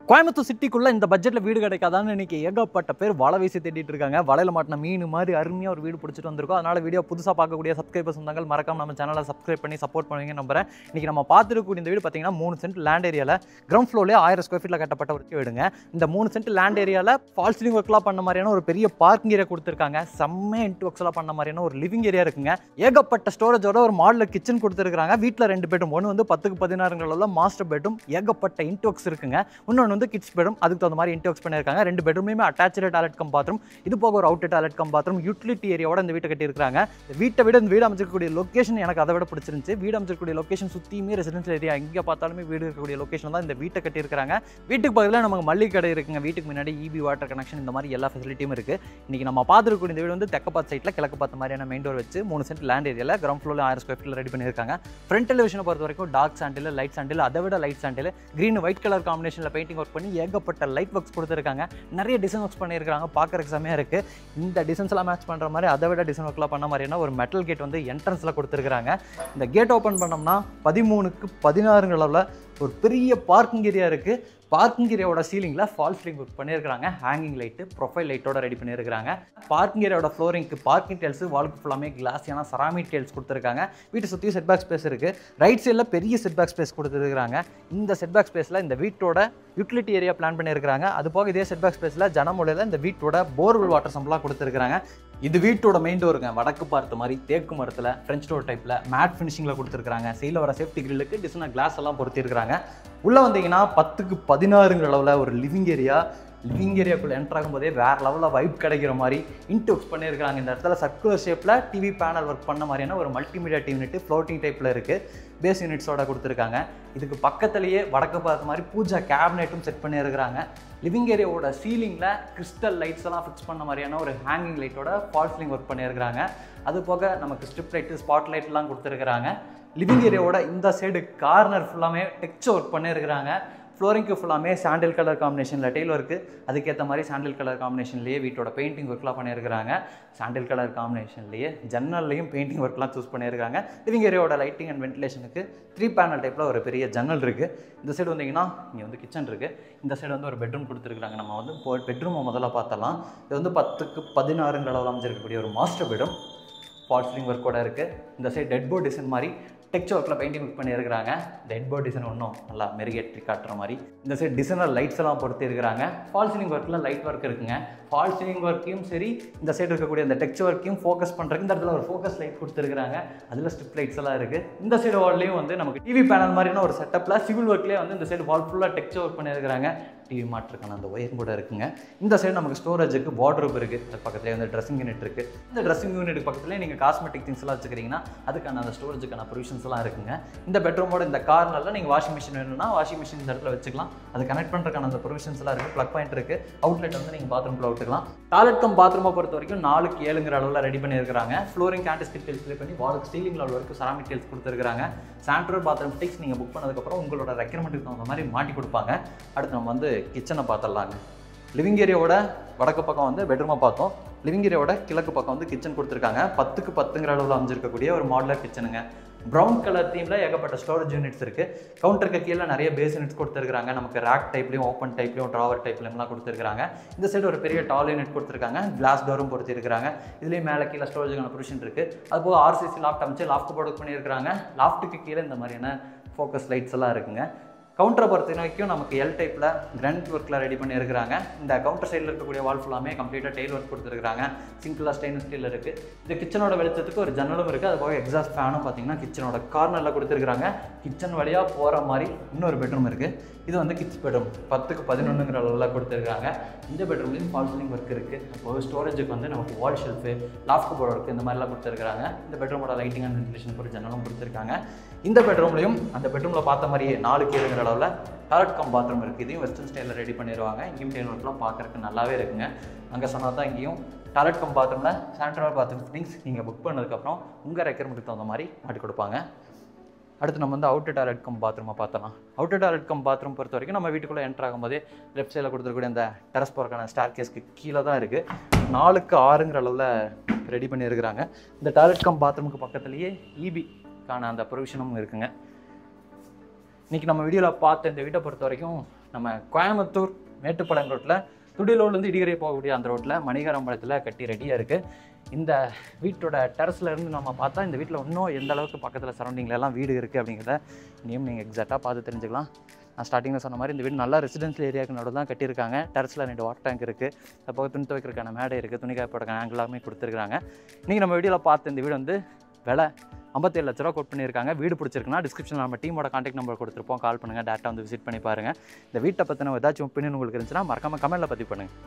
கோயம்புத்தூர் சிட்டிக்குள்ள இந்த பட்ஜெட்ல வீடு கிடைக்காதான்னு இன்னைக்கு ஏகப்பட்ட பேர் வலை வீசி தேடிட்டு இருக்காங்க. வலையில மாட்டின மீன் மாதிரி அருமையா ஒரு வீடு பிடிச்சிட்டு வந்திருக்கோம். அதனால வீடியோ புதுசாக பார்க்கக்கூடிய சப்ஸ்கிரைபர்ஸ் சொந்தங்கள் மறக்காம நம்ம சேனலை சப்ஸ்கிரைப் பண்ணி சப்போர்ட் பண்ணுவீங்க நம்புறேன். இன்னைக்கு நம்ம பார்த்துருக்கக்கூடிய இந்த வீடு பார்த்தீங்கன்னா 3 சென்ட் லேண்ட் ஏரியாவில் கிரவுண்ட் ஃப்ளோர்லேயே 1000 ஸ்கொயர் ஃபீட்டில் கட்டப்பட்ட ஒரு வீடுங்க. இந்த 3 சென்ட் லேண்ட் ஏரியாவில் ஃபால் சீலிங் ஒர்க்லாம் பண்ண மாதிரியான ஒரு பெரிய பார்க்கிங் ஏரியா கொடுத்துருக்காங்க. செம்ம இன்ட் ஒர்க்ஸ்லாம் பண்ண மாதிரியான ஒரு லிவிங் ஏரியா இருக்குங்க. ஏகப்பட்ட ஸ்டோரேஜோட ஒரு மாடலர் கிச்சன் கொடுத்துருக்காங்க. வீட்டில் 2 பெட்ரூம், ஒன்று வந்து 10க்கு 16 மாஸ்டர் பெட்ரூம், ஏகப்பட்ட இன்ட் ஒர்க்ஸ் இருக்குங்க. இன்னொன்று வந்து கிட்ஸ் பெட்ரூம், அதுக்கு தகுந்த மாதிரி இன்ட் ஒர்க்ஸ் பண்ணியிருக்காங்க. 2 பெட்ரூம்லையுமே அட்டாச்சு டாய்லெட் கம் பாத்ரூம், இது போக ஒரு out toilet cum bathroom, utility ஏரியாவோட இந்த வீட்டை கட்டியிருக்காங்க. வீட்டை விட இந்த வீடு அமைச்சிருக்கக்கூடிய லொகேஷன் எனக்கு அதை விட பிடிச்சிருந்துச்சு. வீடு அமைச்சிருக்கக்கூடிய லொகேஷன் சுற்றியுமே ரெசிடென்ஷியல் ஏரியா, எங்கே பார்த்தாலுமே வீடு இருக்கக்கூடிய லொகேஷன் தான் இந்த வீட்டை கட்டியிருக்காங்க. வீட்டுக்கு பக்கத்தில் நமக்கு மல்லிகை கடை இருக்குங்க. வீட்டுக்கு முன்னாடி இபி வாட்டர் கனெக்ஷன், இந்த மாதிரி எல்லா ஃபெசிலிட்டியும் இருக்குது. இன்றைக்கி நம்ம பார்த்துருக்கக்கூடிய இந்த வீடு வந்து தெற்கு பார்த்து சைட்டில் கிழக்கு பார்த்த மாதிரியான மெயின் டோர் வச்சு 3 சென்ட் லேண்ட் ஏரியாவில் கிரவுண்ட் ஃப்ளோரில் 1000 ஸ்கொயர் ஃபீட்டில் ரெடி பண்ணியிருக்காங்க. ஃப்ரண்ட் டெலிவிஷனை பொறுத்த வரைக்கும் டார்க் சாண்டில், லைட் சாண்டில், அதை விட லைட் சாண்டில், க்ரீன் ஒயிட் கலர் காம்பினேஷனில் பெயிண்டிங் ஒர்க் பண்ணி ஏகப்பட்ட லைட் ஒர்க்ஸ் கொடுத்துருக்காங்க. நிறைய டிசைன் ஒர்க்ஸ் பண்ணியிருக்காங்க. பார்க்குறதுக்கு செம்மையாக இருக்குது. இந்த டிசைன்ஸ்லாம் மேட்ச் பண்ணுற மாதிரி அதை விட டிசைன் ஒர்க்லாம் பண்ண மாதிரியான ஒரு மெட்டல் கேட் வந்து என்ட்ரன்ஸில் கொடுத்துருக்காங்க. இந்த கேட் ஓப்பன் பண்ணோம்னா 13க்கு 16 அளவில் ஒரு பெரிய பார்க்கிங் ஏரியா இருக்குது. பார்க்கிங் ஏரியாவோட சீலிங்கில் ஃபால் சீலிங் ஒர்க் பண்ணியிருக்காங்க. ஹேங்கிங் லைட்டு, ப்ரொஃபைல் லைட்டோட ரெடி பண்ணியிருக்காங்க. பார்க்கிங் ஏரியாவோட ஃப்ளோரிங்க்கு பார்க்கிங் டைல்ஸ், வால்க்கு ஃபுல்லாமே கிளாஸியான செராமிக் டைல்ஸ் கொடுத்துருக்காங்க. வீட்டை சுற்றி செட்பேக் ஸ்பேஸ் இருக்குது. ரைட் சைடில் பெரிய செட்பேக் ஸ்பேஸ் கொடுத்துருக்காங்க. இந்த செட்பேக் ஸ்பேஸில் இந்த வீட்டோட யூட்டிலிட்டி ஏரியா பிளான் பண்ணியிருக்காங்க. அது போக இதே செட்பேக் ஸ்பேஸில் ஜனமூலையில் இந்த வீட்டோட போர்வெல் வாட்டர் சம்பளம் கொடுத்துருக்காங்க. இது வீட்டோட மெயின் டோருங்க. வடக்கு பார்த்த மாதிரி தேக்கு மரத்தில் ஃப்ரெஞ்ச் டோர் டைப்பில் மேட் ஃபினிஷிங்கில் கொடுத்துருக்காங்க. சைடில் வர சேஃப்டி கிரில்லுக்கு டிசைனாக கிளாஸ் எல்லாம் பொருத்திருக்காங்க. உள்ளே வந்தீங்கன்னா 10க்கு 16 அளவில் ஒரு லிவிங் ஏரியா. லிவிங் ஏரியாக்குள்ளே என்ட்ரு ஆகும்போதே வேறு லெவலில் வைப் கிடைக்கிற மாதிரி இன்ட் ஒர்க்ஸ் பண்ணியிருக்காங்க. இந்த இடத்துல சர்க்குலர் ஷேப்பில் டிவி பேனல் ஒர்க் பண்ண மாதிரியான ஒரு மல்டிமீடியா டிவி யூனிட் ஃப்ளோட்டிங் டைப்பில் இருக்குது. பேஸ் யூனிட்ஸோட கொடுத்துருக்காங்க. இதுக்கு பக்கத்துலேயே வடக்கு பார்த்த மாதிரி பூஜா கேபினெட்டும் செட் பண்ணியிருக்கிறாங்க. லிவிங் ஏரியாவோட சீலிங்கில் கிறிஸ்டல் லைட்ஸ் எல்லாம் ஃபிக்ஸ் பண்ண மாதிரியான ஒரு ஹேங்கிங் லைட்டோட ஃபால் சீலிங் ஒர்க் பண்ணியிருக்கிறாங்க. அது போக நமக்கு ஸ்ட்ரிப் லைட்டு, ஸ்பாட் லைட்லாம் கொடுத்துருக்குறாங்க. லிவிங் ஏரியாவோட இந்த சைடு கார்னர் ஃபுல்லாமே டெக்ஸ்சர் ஒர்க் பண்ணியிருக்கிறாங்க. ஃப்ளோரிங்க்கு ஃபுல்லாமே சாண்டில் கலர் காம்பினேஷனில் டைல் ஒர்க்கு, அதுக்கேற்ற மாதிரி சாண்டில் கலர் காம்பினேஷன்லேயே வீட்டோட பெயிண்டிங் ஒர்க்லாம் பண்ணியிருக்காங்க. சாண்டில் கலர் காம்பினேஷன்லேயே ஜன்னல்லையும் பெயிண்டிங் ஒர்க்லாம் சூஸ் பண்ணியிருக்காங்க. லிவிங் ஏரியாவோட லைட்டிங் அண்ட் வென்டிலேஷனுக்கு 3 பேனல் டைப்பில் ஒரு பெரிய ஜன்னல் இருக்குது. இந்த சைடு வந்தீங்கன்னா இங்கே வந்து கிச்சன் இருக்குது. இந்த சைடு வந்து ஒரு பெட்ரூம் கொடுத்துருக்காங்க. நம்ம வந்து பெட்ரூமை முதல்ல பார்த்தலாம். இது வந்து 10க்கு 16 அளவில் அமைஞ்சிருக்கக்கூடிய ஒரு மாஸ்டர் பெட்ரூம். ஃபால் சீலிங் ஒர்க்கோட இருக்குது. இந்த சைடு டெட் போர்ட் டிசைன் மாதிரி டெக்ஸ்சர் ஒர்க்கில் பெயிண்டிங் ஒர்க் பண்ணியிருக்காங்க. டெட் போர்ட் டிசைன் ஒன்றும் நல்லா மெருகேற்றி காட்டுற மாதிரி. இந்த சைடு டிசைனர் லைட்ஸ் எல்லாம் பொறுத்திருக்கிறாங்க. ஃபால் சீலிங் ஒர்க்கில் லைட் ஒர்க் இருக்குங்க. ஃபால் சீலிங் ஒர்க்கையும் சரி, இந்த சைடு இருக்கக்கூடிய அந்த டெக்ஸ்சர் ஒர்க்கையும் ஃபோக்கஸ் பண்ணுறதுக்கு இந்த இடத்துல ஒரு ஃபோக்கஸ் லைட் கொடுத்துருக்காங்க. அதில் ஸ்ட்ரிப் லைட்ஸ் எல்லாம் இருக்குது. இந்த சைடு வால்லையும் வந்து நமக்கு டிவி பேனல் மாதிரியான ஒரு செட்டப்பில் சிவில் ஒர்க்லேயே வந்து இந்த சைடு வால் ஃபுல்லாக டெக்ஸ்சர் ஒர்க் பண்ணியிருக்காங்க. டிவி மாட்டிருக்கான அந்த ஒயர் கூட இருக்குங்க. இந்த சைடு நமக்கு ஸ்டோரேஜுக்கு வார்ட்ரோப் இருக்குது. அது பக்கத்துலேயே வந்து ட்ரெஸ்ஸிங் யூனிட் இருக்குது. இந்த ட்ரெஸ்ஸிங் யூனிட் பக்கத்துலேயே நீங்கள் காஸ்மெட்டிக் திங்ஸ் எல்லாம் வச்சுக்கிறீங்கன்னா அதுக்கான அந்த ஸ்டோரேஜுக்கான ப்ரொவிஷன்ஸ் எல்லாம் இருக்குங்க. இந்த பெட்ரூமோட இந்த கார்னரில் நீங்கள் வாஷிங் மிஷின் வேணும்னா வாஷிங் மிஷின் இந்த இடத்துல வச்சுக்கலாம். அது கனெக்ட் பண்ணுறதுக்கான அந்த ப்ரொவிஷன்ஸ் எல்லாம் இருக்குது. ப்ளக் பாயிண்ட் இருக்குது. அவுட்லெட் வந்து நீங்கள் பாத்ரூம்குள்ள விட்டுக்கலாம். டாய்லெட் கம் பாத்ரூமை பொறுத்த வரைக்கும் 4க்கு 7 அளவில் ரெடி பண்ணியிருக்காங்க. ஃப்ளோரிங் ஆன்டிஸ்கிட் டைல்ஸ் ப்ளே பண்ணி வாலுக்கு சீலிங் லெவல் வரைக்கும் செராமிக் டைல்ஸ் கொடுத்துருக்காங்க. சாண்ட்ரோ பாத்ரூம் ஃபிக்ஸ் நீங்கள் புக் பண்ணதுக்கப்புறம் உங்களோட ரெக்யர்மெண்ட்டுக்கு தகுந்த மாதிரி மாட்டி கொடுப்பாங்க. அடுத்து நம்ம வந்து கிச்சனை பார்த்துடலாங்க. லிவிங் ஏரியாவோட வடக்கு பக்கம் வந்து பெட்ரூமை பார்த்தோம். லிவிங் ஏரியாவோட கிழக்கு பக்கம் வந்து கிச்சன் கொடுத்துருக்காங்க. 10க்கு 10 அளவில் அமைஞ்சிருக்கக்கூடிய ஒரு மாடலர் கிச்சனுங்க. ப்ரௌன் கலர் தீமில் ஏகப்பட்ட ஸ்டோரேஜ் யூனிட்ஸ் இருக்குது. கவுண்டருக்கு கீழே நிறைய பேஸ் யூனிட்ஸ் கொடுத்துருக்காங்க. நமக்கு ரேக் டைப்லையும் ஓப்பன் டைப்லையும் ட்ராவர் டைப்லையும்லாம் கொடுத்துருக்காங்க. இந்த சைடு ஒரு பெரிய டால் யூனிட் கொடுத்துருக்காங்க. கிளாஸ் டோரும் பொறுத்திருக்காங்க. இதுலேயும் மேலே கீழே ஸ்டோரேஜுக்கான ப்ரொவிஷன் இருக்குது. அதுபோக ஆர்சிசி லாஃப்ட் அமைச்சு லாஃப்ட் போர்ட் பண்ணியிருக்காங்க. லாஃப்ட்டுக்கு கீழே இந்த மாதிரியான ஃபோக்கஸ் லைட்ஸ் எல்லாம் இருக்குங்க. கவுண்டரை பொறுத்த வரைக்கும் நமக்கு எல் டைப்பில் கிரானைட் ஒர்க்கில் ரெடி பண்ணியிருக்கிறாங்க. இந்த கவுண்டர் சைடில் இருக்கக்கூடிய வால் ஃபுல்லாமே கம்ப்ளீட்டாக டெயில் ஒர்க் கொடுத்துருக்காங்க. சிங்கிளாக ஸ்டெயின்லெஸ் ஸ்டீல் இருக்குது. இந்த கிச்சனோட வெளிச்சத்துக்கு ஒரு ஜன்னலும் இருக்குது. அது போக எக்ஸாஸ்ட் ஃபேனும் பார்த்தீங்கன்னா கிச்சனோட கார்னரில் கொடுத்துருக்காங்க. கிச்சன் வழியாக போகிற மாதிரி இன்னொரு பெட்ரூம் இருக்குது. இது வந்து கிட்ஸ் பெட்ரூம் 10க்கு 11 அளவில் கொடுத்துருக்காங்க. இந்த பெட்ரூம்லேயும் ஃபால் சீலிங் ஒர்க் இருக்குது. அப்போது ஸ்டோரேஜுக்கு வந்து நமக்கு வால் ஷெல்ஃபு, லாஃப்ட் போர்டு ஒர்க்கு இந்த மாதிரிலாம் கொடுத்துருக்காங்க. இந்த பெட்ரூமோட லைட்டிங் அண்ட் வென்டிலேஷன் ஒரு ஜன்னலும் கொடுத்துருக்காங்க. இந்த பெட்ரூம்லையும் அந்த பெட்ரூமில் பார்த்த மாதிரியே 4க்கு 7 அளவில் டாய்லெட் கம் பாத்ரூம் இருக்குது. இதையும் வெஸ்டர்ன் ஸ்டைலில் ரெடி பண்ணிடுவாங்க. இங்கேயும் டைல் ஒர்க்லாம் பார்க்குறதுக்கு நல்லாவே இருக்குங்க. அங்கே சொன்னால் தான் இங்கேயும் டாய்லெட் கம் பாத்ரூமில் சாண்ட்ரோ பாத்ரூம் ஃபிட்டிங்ஸ் நீங்கள் புக் பண்ணதுக்கப்புறம் உங்கள் ரெக்யர்மெண்ட்டுக்கு தகுந்த மாதிரி மாட்டி கொடுப்பாங்க. அடுத்து நம்ம வந்து அவுட்டர் டாய்லெட் கம் பாத்ரூமை பார்த்தலாம். அவுட்டர் டாய்லெட் கம் பாத்ரூம் பொறுத்த வரைக்கும் நம்ம வீட்டுக்குள்ளே என்ட்ரு ஆகும்போதே லெஃப்ட் சைடில் கொடுத்துருக்கூடிய அந்த டெரஸ் போகிறக்கான ஸ்டார் கேஸ்க்கு கீழே தான் இருக்குது. 4க்கு 6 அளவில் ரெடி பண்ணியிருக்கிறாங்க. இந்த டாய்லெட் கம் பாத்ரூமுக்கு பக்கத்துலேயே இபிக்கான அந்த ப்ரொவிஷனும் இருக்குங்க. இன்றைக்கி நம்ம வீடியோவில் பார்த்த இந்த வீட்டை பொறுத்த வரைக்கும் நம்ம கோயம்புத்தூர் மேட்டுப்பாளையம் ரோட்டில் துடிலூர்லேருந்து இடிகரை போகக்கூடிய அந்த ரோட்டில் மணிகரம்பாளையத்தில் கட்டி ரெடியாக இருக்குது. இந்த வீட்டோட டெரஸில் இருந்து நம்ம பார்த்தா இந்த வீட்டில் இன்னும் எந்த அளவுக்கு பக்கத்தில் சரௌண்டிங்கில் எல்லாம் வீடு இருக்குது அப்படிங்கிறத இனியும் நீங்கள் எக்ஸாக்டாக பார்த்து தெரிஞ்சுக்கலாம். நான் ஸ்டார்டிங்கில் சொன்ன மாதிரி இந்த வீடு நல்லா ரெசிடென்ஷியல் ஏரியாவுக்கு நடுவில் தான் கட்டியிருக்காங்க. டெரஸில் 2 வாட்டர் டேங்க் இருக்குது, அப்போ துணி துவைக்கிறதுக்கான மேடை இருக்குது, துணி காயப்போட ஆங்கிள் எல்லாமே கொடுத்துருக்காங்க. இன்றைக்கி நம்ம வீடியோவில் பார்த்து இந்த வீடு வந்து விலை 57 லட்ச ரூபா கோட் பண்ணியிருக்காங்க. வீடு பிடிச்சிருக்குன்னா டிஸ்கிரிப்ஷனில் நம்ம டீமோட கான்டாக்ட் நம்பர் கொடுத்துருப்போம், கால் பண்ணுங்கள், டேரெக்டாக வந்து விசிட் பண்ணி பாருங்கள். இந்த வீட்டை பற்றின ஏதாச்சும் ஒப்பீனியன் உங்களுக்கு இருந்துச்சுன்னா மறக்காமல் கமெண்ட்டில் பதிவு பண்ணுங்கள்.